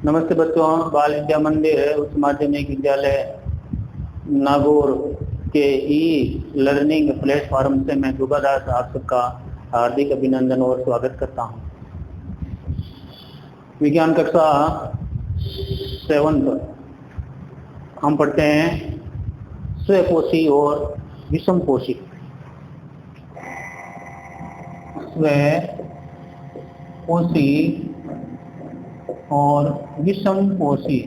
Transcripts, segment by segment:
नमस्ते बच्चों, बाल विद्या मंदिर उच्च माध्यमिक विद्यालय नागौर के ई लर्निंग प्लेटफॉर्म से मैं दुबादास आप सबका हार्दिक अभिनंदन और स्वागत करता हूं। विज्ञान कक्षा 7 हम पढ़ते हैं स्वपोषी और विषमपोषी। स्वपोषी और विषमपोषी।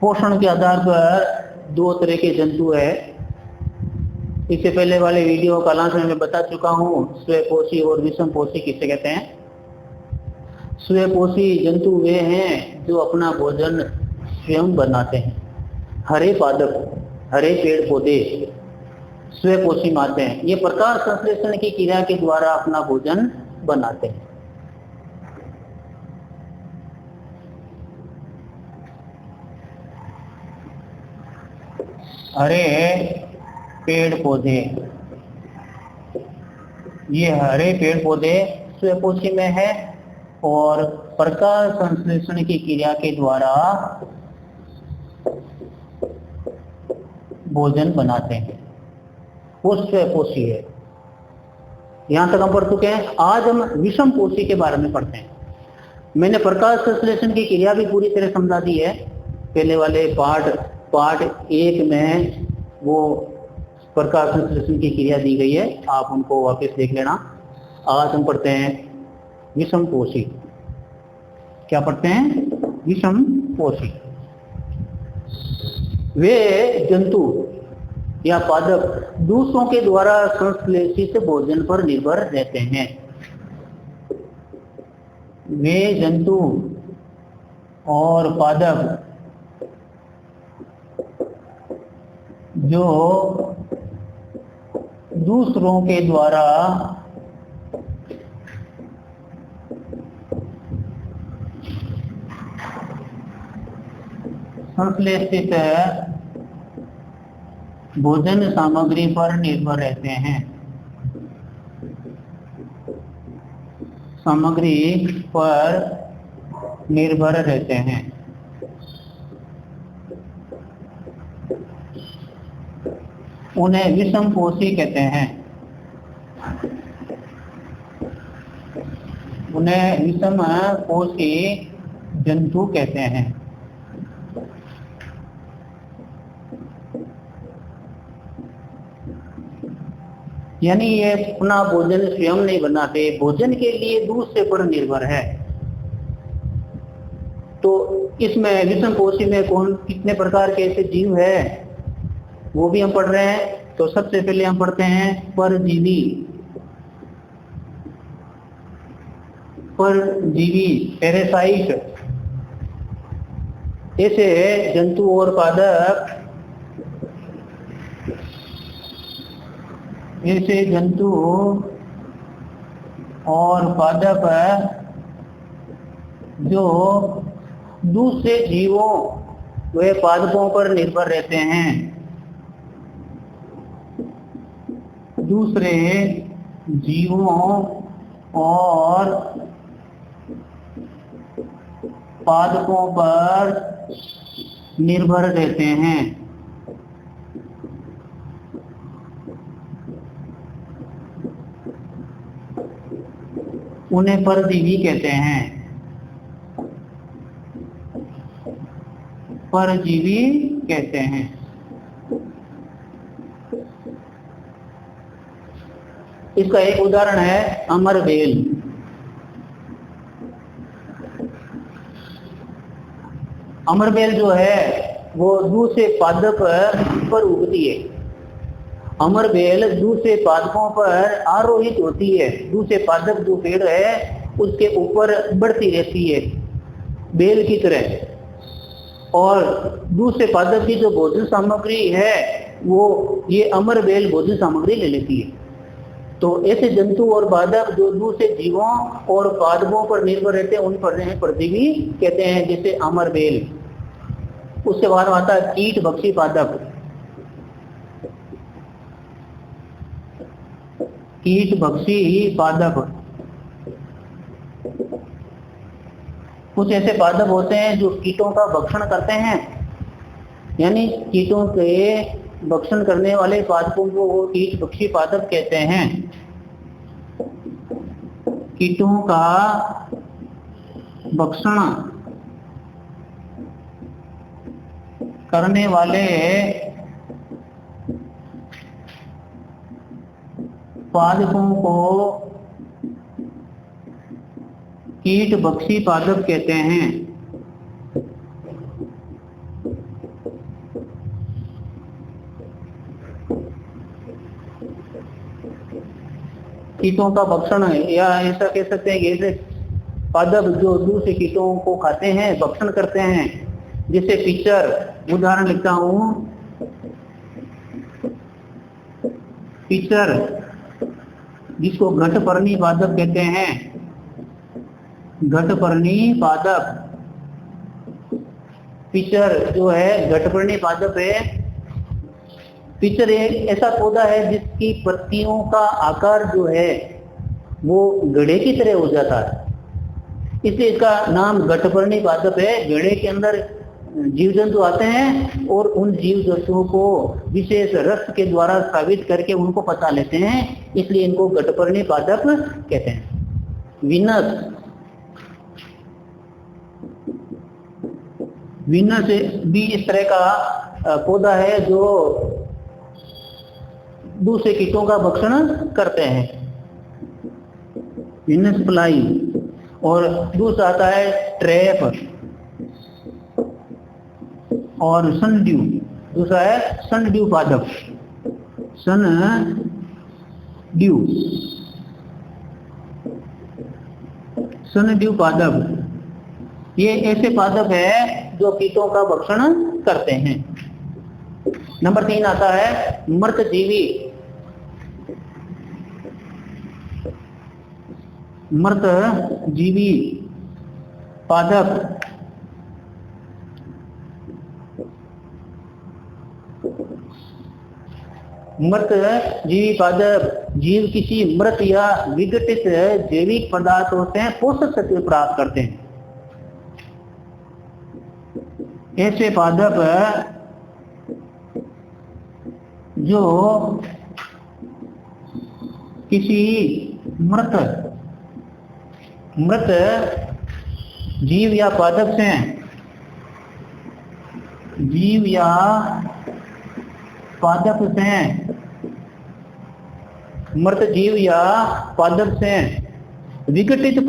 पोषण के आधार पर दो तरह के जंतु है। इससे पहले वाले वीडियो कालांश में मैं बता चुका हूं स्वपोषी और विषमपोषी किसे कहते हैं। स्वपोषी जंतु वे हैं जो अपना भोजन स्वयं बनाते हैं। हरे पादप, हरे पेड़ पौधे स्वपोषी मानते हैं। ये प्रकाश संश्लेषण की क्रिया के द्वारा अपना भोजन बनाते हैं। हरे पेड़ पौधे, ये हरे पेड़ पौधे स्वपोषी में है और प्रकाश संश्लेषण की क्रिया के द्वारा भोजन बनाते हैं, वो स्वपोषी है। यहां तक हम पढ़ चुके हैं। आज हम विषमपोषी के बारे में पढ़ते हैं। मैंने प्रकाश संश्लेषण की क्रिया भी पूरी तरह समझा दी है पहले वाले पार्ट 1 में। वो प्रकाश संश्लेषण की क्रिया दी गई है, आप उनको वापस देख लेना। आज हम पढ़ते हैं विषमपोषी। क्या पढ़ते हैं? विषमपोषी। वे जंतु या पादप दूसरों के द्वारा संश्लेषित भोजन पर निर्भर रहते हैं। वे जंतु और पादप जो दूसरों के द्वारा संश्लेषित भोजन सामग्री पर निर्भर रहते हैं। सामग्री पर निर्भर रहते हैं। उन्हें विषमपोषी कहते हैं। उन्हें विषमपोषी जंतु कहते हैं। यानी ये अपना भोजन स्वयं नहीं बनाते, भोजन के लिए दूसरे पर निर्भर है। तो इसमें विषमपोषी में कौन कितने प्रकार के ऐसे जीव है वो भी हम पढ़ रहे हैं। तो सबसे पहले हम पढ़ते हैं परजीवी। परजीवी, पैरासाइट। ऐसे जंतु और पादप, ऐसे जंतु और पादप जो दूसरे जीवों व पादपों पर निर्भर रहते हैं। दूसरे जीवों और पादपों पर निर्भर रहते हैं। उन्हें परजीवी कहते हैं। परजीवी कहते हैं। इसका एक उदाहरण है अमरबेल। अमरबेल जो है वो दूसरे पादप पर उगती है। अमरबेल दूसरे पादपों पर आरोहित होती है। दूसरे पादप जो पेड़ है उसके ऊपर बढ़ती रहती है बेल की तरह, और दूसरे पादप की जो भोजन सामग्री है वो ये अमरबेल भोजन सामग्री ले लेती है। तो ऐसे जंतु और पादप जो दूसरे जीवों और पादपों पर निर्भर रहते हैं उन पर परजीवी कहते हैं, जैसे अमरबेल। उसके बाद आता है कीट भक्षी पादप। कीट भक्षी पादप। कुछ ऐसे पादप होते हैं जो कीटों का भक्षण करते हैं, यानी कीटों के भक्षण करने वाले पादपों को वो कीट भक्षी पादप कहते हैं। कीटों का भक्षण करने वाले पादपों को कीट भक्षी पादप कहते हैं। कीटों का भक्षण या ऐसा कह सकते हैं कि ऐसे पादप जो दूसरे कीटों को खाते हैं, भक्षण करते हैं, जैसे पिचर, उदाहरण लिखता हूं, पिचर जिसको घटपर्णी पादप कहते हैं, घटपर्णी पादप। पिचर जो है घटपर्णी पादप है। पिचर एक ऐसा पौधा है जिसकी पत्तियों का आकार जो है वो घड़े की तरह हो जाता है, इसलिए इसका नाम घटपर्णी पादप है। घड़े के अंदर जीव जंतु आते हैं और उन जीव जंतुओं को विशेष रस के द्वारा स्रावित करके उनको पचा लेते हैं, इसलिए इनको घटपर्णी पादप कहते हैं। वीनस भी इस तरह का पौधा है जो दूसरे कीटों का भक्षण करते हैं, वीनस फ्लाई। और दूसरा आता है ट्रैप और सनड्यू। दूसरा है सनड्यू पादप, सनड्यू, सनड्यू पादप। ये ऐसे पादप है जो कीटों का भक्षण करते हैं। नंबर 3 आता है मृतजीवी। मृतजीवी पादप मृत जीवी पादप जीव किसी मृत या विघटित जैविक पदार्थों से पोषक शक्ति प्राप्त करते हैं। ऐसे पादप जो किसी मृत जीव या पादप से मृत जीव या पादप से विघटित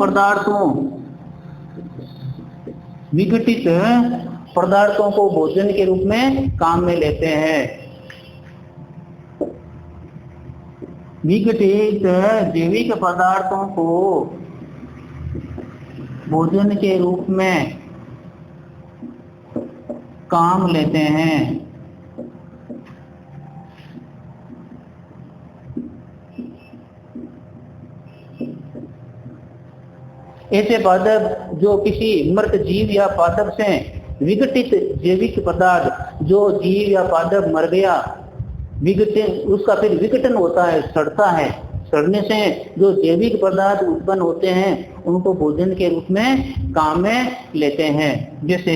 पदार्थों को भोजन के रूप में काम में लेते हैं। विघटित जैविक पदार्थों को भोजन के रूप में काम लेते हैं। ऐसे पादप जो किसी मृत जीव या पादप से विघटित जैविक पदार्थ, जो जीव या पादप मर गया, विघटन, उसका फिर विघटन होता है, सड़ता है, सड़ने से जो जैविक पदार्थ उत्पन्न होते हैं उनको भोजन के रूप में काम में लेते हैं। जैसे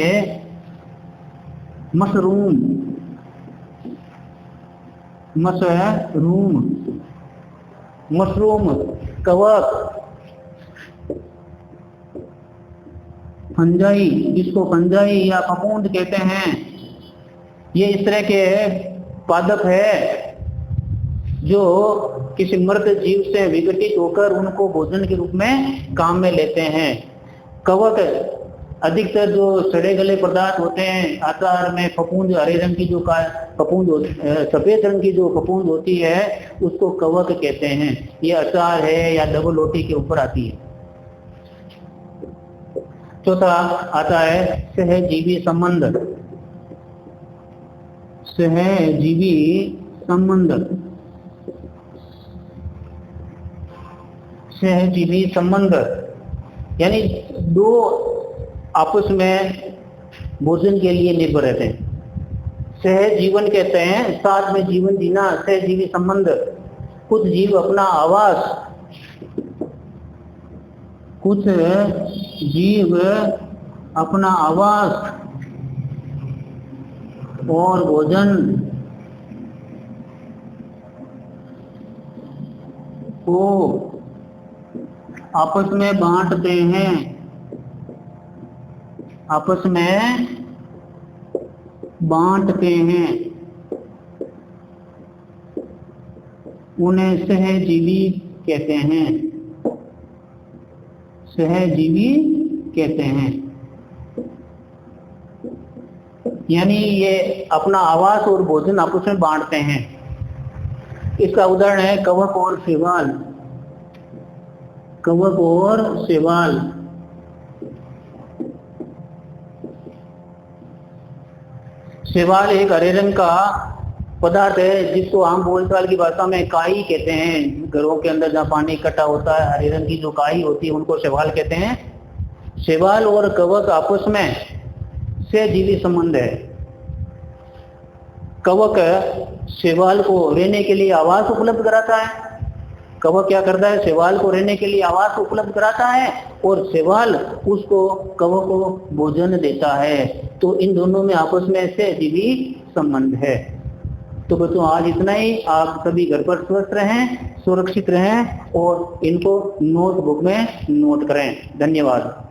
मशरूम, कवक, फंजाई, जिसको फंजाई या फफूंद कहते हैं, ये इस तरह के पादप है जो किसी मृत जीव से विघटित होकर उनको भोजन के रूप में काम में लेते हैं। कवक अधिकतर जो सड़े गले पदार्थ होते हैं, आकार में फफूंद, हरे रंग की जो फफूंद, सफेद रंग की जो फफूंद होती है उसको कवक कहते हैं। ये अचार है या डबल रोटी के ऊपर आती है। चौथा आता है सहजीवी संबंध। सहजीवी संबंध, सहजीवी संबंध यानी दो आपस में भोजन के लिए निर्भर रहते हैं। सहजीवन कहते हैं, साथ में जीवन जीना, सहजीवी संबंध। कुछ जीव अपना आवास, कुछ जीव अपना आवास और भोजन को आपस में बांटते हैं, आपस में बांटते हैं। उन्हें सहजीवी कहते हैं, सहजीवी कहते हैं। यानी ये अपना आवास और भोजन आपस में बांटते हैं। इसका उदाहरण है कवक और शैवाल। कवक और शैवाल। शैवाल एक हरे रंग का पदार्थ है जिसको आम बोलचाल की भाषा में काई कहते हैं। घरों के अंदर जहाँ पानी इकट्ठा होता है, हरे रंग की जो काई होती है उनको शैवाल कहते हैं। शैवाल और कवक आपस में सहजीवी संबंध है। कवक शैवाल को रहने के लिए आवास उपलब्ध कराता है। कवक क्या करता है? शैवाल को रहने के लिए आवास उपलब्ध कराता है और शैवाल उसको, कवक को भोजन देता है। तो इन दोनों में आपस में सहजीवी संबंध है। तो बच्चों आज इतना ही। आप सभी घर पर स्वस्थ रहें, सुरक्षित रहें और इनको नोटबुक में नोट करें। धन्यवाद।